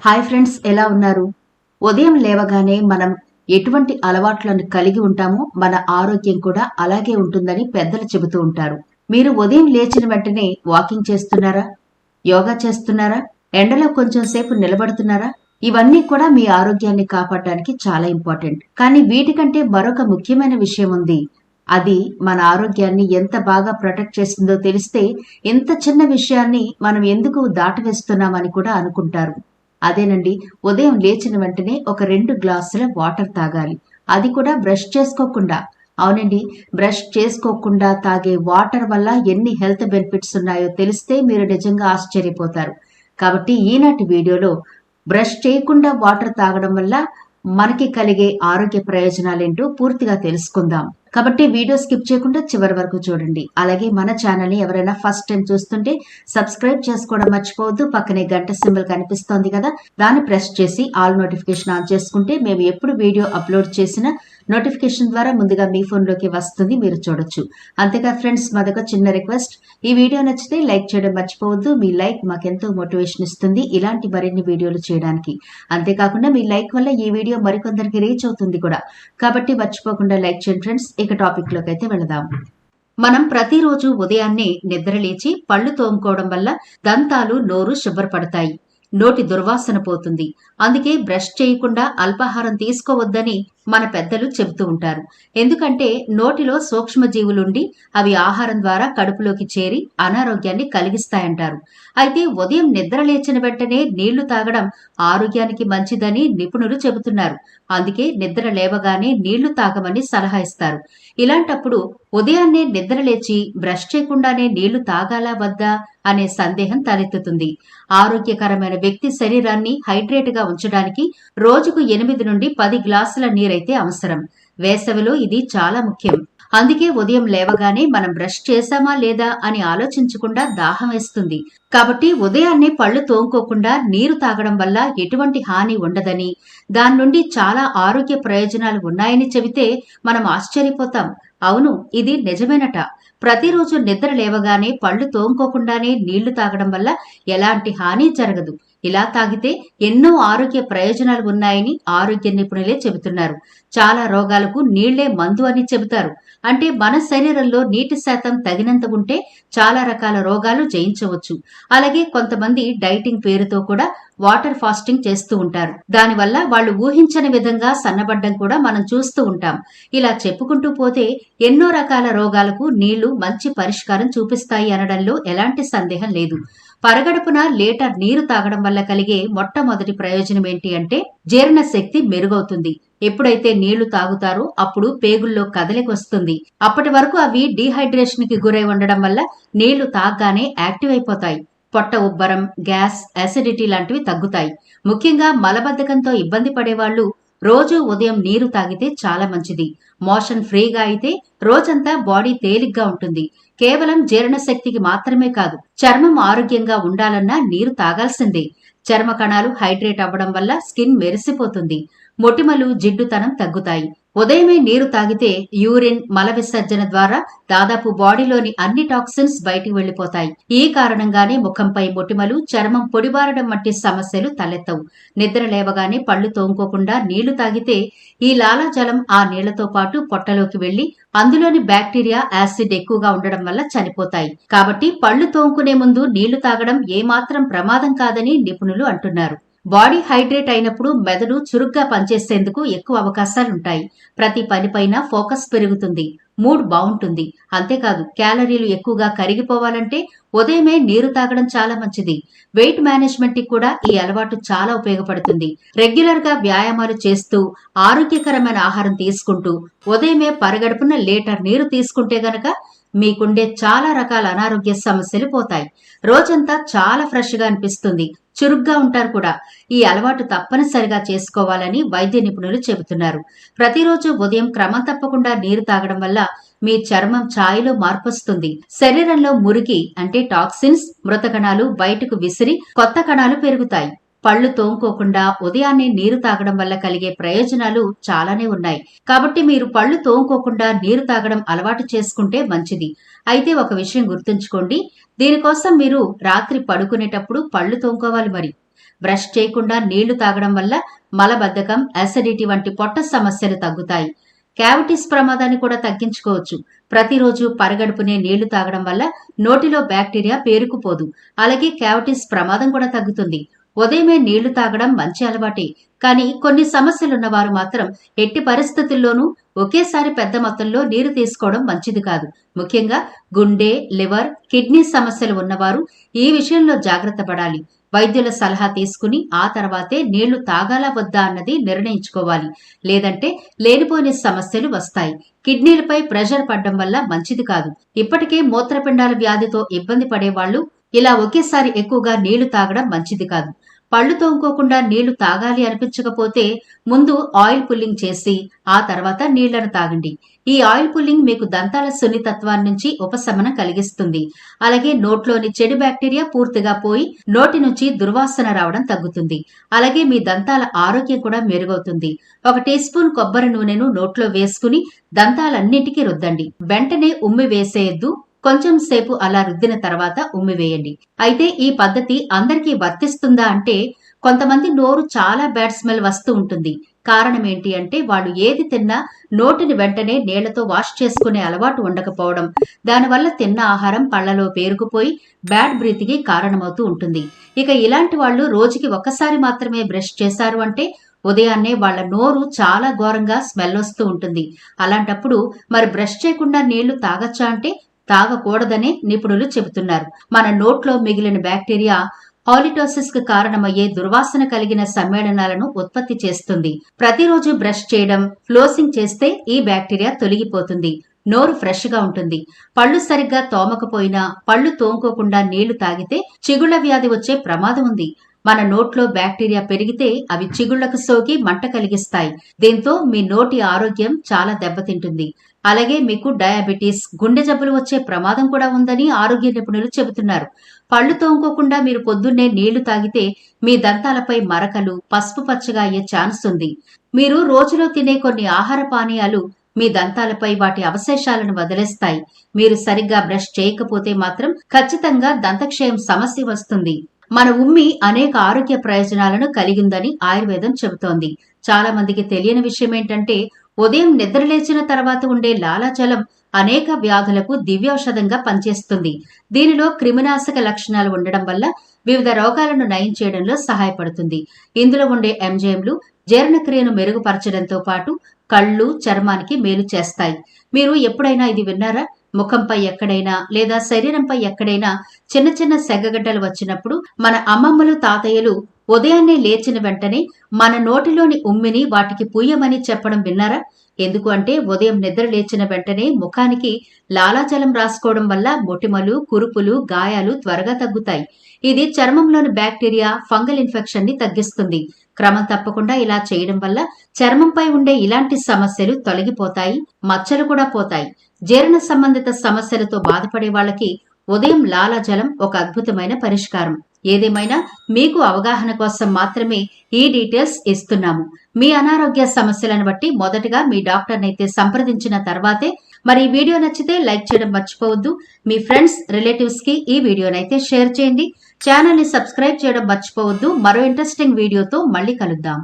Hi friends, ఎలా ఉన్నారు? ఉదయం లేవగానే మనం ఎటువంటి అలవాట్లను కలిగి ఉంటామో మన ఆరోగ్యం కూడా అలాగే ఉంటుందని పెద్దలు చెబుతూ ఉంటారు. మీరు ఉదయం లేచిన వెంటనే వాకింగ్ చేస్తున్నారా? యోగా చేస్తున్నారా? ఎండలో కొంచెం సేపు నిలబడుతున్నారా? ఇవన్నీ కూడా మీ ఆరోగ్యాన్ని కాపాడడానికి చాలా ఇంపార్టెంట్. కానీ వీటికంటే మరొక ముఖ్యమైన విషయం ఉంది. అది మన ఆరోగ్యాన్ని ఎంత బాగా ప్రొటెక్ట్ చేస్తుందో తెలిస్తే ఇంత చిన్న విషయాన్ని మనం ఎందుకు దాటవేస్తున్నామని కూడా అనుకుంటారు. అదేనండి, ఉదయం లేచిన వెంటనే ఒక 2 గ్లాసుల వాటర్ తాగాలి. అది కూడా బ్రష్ చేసుకోకుండా. అవునండి, బ్రష్ చేసుకోకుండా తాగే వాటర్ వల్ల ఎన్ని హెల్త్ బెనిఫిట్స్ ఉన్నాయో తెలిస్తే మీరు నిజంగా ఆశ్చర్యపోతారు. కాబట్టి ఈనాటి వీడియోలో బ్రష్ చేయకుండా వాటర్ తాగడం వల్ల మనకి కలిగే ఆరోగ్య ప్రయోజనాలేంటో పూర్తిగా తెలుసుకుందాం. కాబట్టి వీడియో స్కిప్ చేయకుండా చివరి వరకు చూడండి. అలాగే మన ఛానల్ ని ఎవరైనా ఫస్ట్ టైం చూస్తుంటే సబ్స్క్రైబ్ చేసుకోవడం మర్చిపోవద్దు. పక్కనే గంట సింబల్ కనిపిస్తోంది కదా, దాన్ని ప్రెస్ చేసి ఆల్ నోటిఫికేషన్ ఆన్ చేసుకుంటే మేము ఎప్పుడు వీడియో అప్లోడ్ చేసినా నోటిఫికేషన్ ద్వారా ముందుగా మీ ఫోన్లోకి వస్తుంది, మీరు చూడొచ్చు. అంతేగా ఫ్రెండ్స్, మాదొక చిన్న రిక్వెస్ట్, ఈ వీడియో నచ్చితే లైక్ చేయడం మర్చిపోవద్దు. మీ లైక్ మాకెంతో మోటివేషన్ ఇస్తుంది ఇలాంటి మరిన్ని వీడియోలు చేయడానికి. అంతేకాకుండా మీ లైక్ వల్ల ఈ వీడియో మరికొందరికి రీచ్ అవుతుంది కూడా. కాబట్టి మర్చిపోకుండా లైక్ చేయండి ఫ్రెండ్స్. ఇక టాపిక్ లోకి అయితే వెళదాం. మనం ప్రతిరోజు ఉదయాన్నే నిద్రలేచి పళ్ళు తోముకోవడం వల్ల దంతాలు, నోరు శుభ్రపడతాయి, నోటి దుర్వాసన పోతుంది. అందుకే బ్రష్ చేయకుండా అల్పాహారం తీసుకోవద్దని మన పెద్దలు చెబుతూ ఉంటారు. ఎందుకంటే నోటిలో సూక్ష్మజీవులుండి అవి ఆహారం ద్వారా కడుపులోకి చేరి అనారోగ్యాన్ని కలిగిస్తాయంటారు. అయితే ఉదయం నిద్ర లేచిన వెంటనే నీళ్లు తాగడం ఆరోగ్యానికి మంచిదని నిపుణులు చెబుతున్నారు. అందుకే నిద్ర లేవగానే నీళ్లు తాగమని సలహా ఇస్తారు. ఇలాంటప్పుడు ఉదయాన్నే నిద్ర లేచి బ్రష్ చేయకుండానే నీళ్లు తాగాలా వద్దా అనే సందేహం తలెత్తుతుంది. ఆరోగ్యకరమైన వ్యక్తి శరీరాన్ని హైడ్రేట్ గా ఉంచడానికి రోజుకు 8 నుండి 10 గ్లాసుల నీరైతే అవసరం. వేసవిలో ఇది చాలా ముఖ్యం. అందుకే ఉదయం లేవగానే మనం బ్రష్ చేశామా లేదా అని ఆలోచించకుండా దాహం వేస్తుంది. కాబట్టి ఉదయాన్నే పళ్ళు తోముకోకుండా నీరు తాగడం వల్ల ఎటువంటి హాని ఉండదని, దాని నుండి చాలా ఆరోగ్య ప్రయోజనాలు ఉన్నాయని చెబితే మనం ఆశ్చర్యపోతాం. అవును, ఇది నిజమేనట. ప్రతిరోజు నిద్ర లేవగానే పళ్ళు తోముకోకుండానే నీళ్లు తాగడం వల్ల ఎలాంటి హాని జరగదు. ఇలా తాగితే ఎన్నో ఆరోగ్య ప్రయోజనాలు ఉన్నాయని ఆరోగ్య నిపుణులే చెబుతున్నారు. చాలా రోగాలకు నీళ్లే మందు అని చెబుతారు. అంటే మన శరీరంలో నీటి శాతం తగినంత ఉంటే చాలా రకాల రోగాలు జయించవచ్చు. అలాగే కొంతమంది డైటింగ్ పేరుతో కూడా వాటర్ ఫాస్టింగ్ చేస్తూ ఉంటారు. దానివల్ల వాళ్ళు ఊహించని విధంగా సన్నబడ్డం కూడా మనం చూస్తూ ఉంటాం. ఇలా చెప్పుకుంటూ పోతే ఎన్నో రకాల రోగాలకు నీళ్లు మంచి పరిష్కారం చూపిస్తాయి అనడంలో ఎలాంటి సందేహం లేదు. పరగడుపున లీటర్ నీరు తాగడం వల్ల కలిగే మొట్టమొదటి ప్రయోజనం ఏంటి అంటే జీర్ణ శక్తి మెరుగవుతుంది. ఎప్పుడైతే నీళ్లు తాగుతారో అప్పుడు పేగుల్లో కదలిక వస్తుంది. అప్పటి వరకు అవి డీహైడ్రేషన్ కి గురై ఉండడం వల్ల నీళ్లు తాగగానే యాక్టివ్ అయిపోతాయి. పొట్ట ఉబ్బరం, గ్యాస్, అసిడిటీ లాంటివి తగ్గుతాయి. ముఖ్యంగా మలబద్ధకంతో ఇబ్బంది పడేవాళ్లు రోజు ఉదయం నీరు తాగితే చాలా మంచిది. మోషన్ ఫ్రీగా అయితే రోజంతా బాడీ తేలిగ్గా ఉంటుంది. కేవలం జీర్ణశక్తికి మాత్రమే కాదు, చర్మం ఆరోగ్యంగా ఉండాలన్నా నీరు తాగాల్సిందే. చర్మ కణాలు హైడ్రేట్ అవ్వడం వల్ల స్కిన్ మెరిసిపోతుంది. మొటిమలు, జిడ్డుతనం తగ్గుతాయి. ఉదయమే నీరు తాగితే యూరిన్, మల విసర్జన ద్వారా దాదాపు బాడీలోని అన్ని టాక్సిన్స్ బయటికి వెళ్లిపోతాయి. ఈ కారణంగానే ముఖంపై మొటిమలు, చర్మం పొడిబారడం వంటి సమస్యలు తలెత్తవు. నిద్ర లేవగానే పళ్ళు తోముకోకుండా నీళ్లు తాగితే ఈ లాలాజలం ఆ నీళ్లతో పాటు పొట్టలోకి వెళ్లి అందులోని బ్యాక్టీరియా, యాసిడ్ ఎక్కువగా ఉండడం వల్ల చనిపోతాయి. కాబట్టి పళ్ళు తోముకునే ముందు నీళ్లు తాగడం ఏమాత్రం ప్రమాదం కాదని నిపుణులు అంటున్నారు. బాడీ హైడ్రేట్ అయినప్పుడు మెదడు చురుగ్గా పనిచేసేందుకు ఎక్కువ అవకాశాలుంటాయి. ప్రతి పనిపైన ఫోకస్ పెరుగుతుంది, మూడ్ బాగుంటుంది. అంతేకాదు, క్యాలరీలు ఎక్కువగా కరిగిపోవాలంటే ఉదయమే నీరు తాగడం చాలా మంచిది. వెయిట్ మేనేజ్మెంట్ కి కూడా ఈ అలవాటు చాలా ఉపయోగపడుతుంది. రెగ్యులర్ గా వ్యాయామాలు చేస్తూ, ఆరోగ్యకరమైన ఆహారం తీసుకుంటూ ఉదయమే పరగడుపున లీటర్ నీరు తీసుకుంటే గనక మీకుండే చాలా రకాల అనారోగ్య సమస్యలు పోతాయి. రోజంతా చాలా ఫ్రెష్ గా అనిపిస్తుంది, చురుగ్గా ఉంటారు కూడా. ఈ అలవాటు తప్పనిసరిగా చేసుకోవాలని వైద్య నిపుణులు చెబుతున్నారు. ప్రతిరోజు ఉదయం క్రమం తప్పకుండా నీరు తాగడం వల్ల మీ చర్మం ఛాయలో మార్పొస్తుంది. శరీరంలో మురికి అంటే టాక్సిన్స్, మృత కణాలు బయటకు విసిరి కొత్త కణాలు పెరుగుతాయి. పళ్ళు తోముకోకుండా ఉదయాన్నే నీరు తాగడం వల్ల కలిగే ప్రయోజనాలు చాలానే ఉన్నాయి. కాబట్టి మీరు పళ్ళు తోముకోకుండా నీరు తాగడం అలవాటు చేసుకుంటే మంచిది. అయితే ఒక విషయం గుర్తుంచుకోండి, దీనికోసం మీరు రాత్రి పడుకునేటప్పుడు పళ్ళు తోముకోవాలి మరి. బ్రష్ చేయకుండా నీళ్లు తాగడం వల్ల మలబద్ధకం, అసిడిటీ వంటి పొట్ట సమస్యలు తగ్గుతాయి. క్యావిటీస్ ప్రమాదాన్ని కూడా తగ్గించుకోవచ్చు. ప్రతిరోజు పరగడుపునే నీళ్లు తాగడం వల్ల నోటిలో బ్యాక్టీరియా పేరుకుపోదు. అలాగే క్యావిటీస్ ప్రమాదం కూడా తగ్గుతుంది. ఉదయమే నీళ్లు తాగడం మంచి అలవాటే. కానీ కొన్ని సమస్యలున్న వారు మాత్రం ఎట్టి పరిస్థితుల్లోనూ ఒకేసారి పెద్ద మొత్తంలో నీరు తీసుకోవడం మంచిది కాదు. ముఖ్యంగా గుండె, లివర్, కిడ్నీ సమస్యలు ఉన్నవారు ఈ విషయంలో జాగ్రత్త పడాలి. వైద్యుల సలహా తీసుకుని ఆ తర్వాతే నీళ్లు తాగాలా వద్దా అన్నది నిర్ణయించుకోవాలి. లేదంటే లేనిపోని సమస్యలు వస్తాయి. కిడ్నీలపై ప్రెషర్ పడ్డం వల్ల మంచిది కాదు. ఇప్పటికే మూత్రపిండాల వ్యాధితో ఇబ్బంది పడేవాళ్లు ఇలా ఒకేసారి ఎక్కువగా నీళ్లు తాగడం మంచిది కాదు. పళ్లు తోముకోకుండా నీళ్లు తాగాలి అనిపించకపోతే ముందు ఆయిల్ పుల్లింగ్ చేసి ఆ తర్వాత నీళ్లను తాగండి. ఈ ఆయిల్ పుల్లింగ్ మీకు దంతాల సున్నితత్వాన్ని నుంచి ఉపశమనం కలిగిస్తుంది. అలాగే నోట్లోని చెడు బ్యాక్టీరియా పూర్తిగా పోయి నోటి నుంచి దుర్వాసన రావడం తగ్గుతుంది. అలాగే మీ దంతాల ఆరోగ్యం కూడా మెరుగవుతుంది. 1 టీ స్పూన్ కొబ్బరి నూనెను నోట్లో వేసుకుని దంతాలన్నింటికీ రుద్దండి. వెంటనే ఉమ్మి వేసేయద్దు. కొంచెం సేపు అలా రుద్దిన తర్వాత ఉమ్మివేయండి. అయితే ఈ పద్ధతి అందరికీ వర్తిస్తుందా అంటే కొంతమంది నోరు చాలా బ్యాడ్ స్మెల్ వస్తూ ఉంటుంది. కారణం ఏంటి అంటే వాళ్ళు ఏది తిన్నా నోటిని వెంటనే నీళ్లతో వాష్ చేసుకునే అలవాటు ఉండకపోవడం, దానివల్ల తిన్న ఆహారం పళ్లలో పేరుకుపోయి బ్యాడ్ బ్రీత్కి కారణమవుతూ ఉంటుంది. ఇక ఇలాంటి వాళ్ళు రోజుకి ఒక్కసారి మాత్రమే బ్రష్ చేశారు అంటే ఉదయాన్నే వాళ్ల నోరు చాలా ఘోరంగా స్మెల్ వస్తూ ఉంటుంది. అలాంటప్పుడు మరి బ్రష్ చేయకుండా నీళ్లు తాగచ్చా అంటే తాగకూడదనే నిపుణులు చెబుతున్నారు. మన నోట్లో మిగిలిన బ్యాక్టీరియా హాలిటోసిస్ కు కారణమయ్యే దుర్వాసన కలిగిన సమ్మేళనాలను ఉత్పత్తి చేస్తుంది. ప్రతిరోజు బ్రష్ చేయడం, ఫ్లోసింగ్ చేస్తే ఈ బ్యాక్టీరియా తొలగిపోతుంది. నోరు ఫ్రెష్ గా ఉంటుంది. పళ్లు సరిగ్గా తోమకపోయినా, పళ్లు తోముకోకుండా నీళ్లు తాగితే చిగుళ్ల వ్యాధి వచ్చే ప్రమాదం ఉంది. మన నోట్లో బ్యాక్టీరియా పెరిగితే అవి చిగుళ్లకు సోకి మంట కలిగిస్తాయి. దీంతో మీ నోటి ఆరోగ్యం చాలా దెబ్బతింటుంది. అలాగే మీకు డయాబెటీస్, గుండె జబ్బులు వచ్చే ప్రమాదం కూడా ఉందని ఆరోగ్య నిపుణులు చెబుతున్నారు. పళ్లు తోముకోకుండా మీరు పొద్దున్నే నీళ్లు తాగితే మీ దంతాలపై మరకలు, పసుపు పచ్చగా అయ్యే ఛాన్స్ ఉంది. మీరు రోజులో తినే కొన్ని ఆహార పానీయాలు మీ దంతాలపై వాటి అవశేషాలను వదిలేస్తాయి. మీరు సరిగ్గా బ్రష్ చేయకపోతే మాత్రం ఖచ్చితంగా దంతక్షయం సమస్య వస్తుంది. మన ఉమ్మి అనేక ఆరోగ్య ప్రయోజనాలను కలిగిందని ఆయుర్వేదం చెబుతోంది. చాలా మందికి తెలియని విషయం ఏంటంటే ఉదయం నిద్రలేచిన తర్వాత ఉండే లాలాజలం అనేక వ్యాధులకు దివ్యౌషధంగా పనిచేస్తుంది. దీనిలో క్రిమినాశక లక్షణాలు ఉండడం వల్ల వివిధ రోగాలను నయం చేయడంలో సహాయపడుతుంది. ఇందులో ఉండే ఎంజైమ్లు జీర్ణక్రియను మెరుగుపరచడంతో పాటు కళ్ళు, చర్మానికి మేలు చేస్తాయి. మీరు ఎప్పుడైనా ఇది విన్నారా? ముఖంపై ఎక్కడైనా లేదా శరీరంపై ఎక్కడైనా చిన్న చిన్న సెగ్గగడ్డలు వచ్చినప్పుడు మన అమ్మమ్మలు, తాతయ్యలు ఉదయాన్నే లేచిన వెంటనే మన నోటిలోని ఉమ్మిని వాటికి పూయమని చెప్పడం విన్నారా? ఎందుకు అంటే ఉదయం నిద్ర లేచిన వెంటనే ముఖానికి లాలాజలం రాసుకోవడం వల్ల మొటిమలు, కురుపులు, గాయాలు త్వరగా తగ్గుతాయి. ఇది చర్మంలోని బ్యాక్టీరియా, ఫంగల్ ఇన్ఫెక్షన్ ని తగ్గిస్తుంది. క్రమం తప్పకుండా ఇలా చేయడం వల్ల చర్మంపై ఉండే ఇలాంటి సమస్యలు తొలగిపోతాయి, మచ్చలు కూడా పోతాయి. జీర్ణ సంబంధిత సమస్యలతో బాధపడే వాళ్ళకి ఉదయం లాలాజలం ఒక అద్భుతమైన పరిష్కారం. ఏదేమైనా మీకు అవగాహన కోసం మాత్రమే ఈ డీటెయిల్స్ ఇస్తున్నాము. మీ అనారోగ్య సమస్యలను బట్టి మొదటగా మీ డాక్టర్నైతే సంప్రదించిన తర్వాతే మరి ఈ వీడియో నచ్చితే లైక్ చేయడం మర్చిపోవద్దు. మీ ఫ్రెండ్స్, రిలేటివ్స్ కి ఈ వీడియోనైతే షేర్ చేయండి. ఛానల్ ని సబ్స్క్రైబ్ చేయడం మర్చిపోవద్దు. మరో ఇంట్రెస్టింగ్ వీడియోతో మళ్ళీ కలుద్దాం.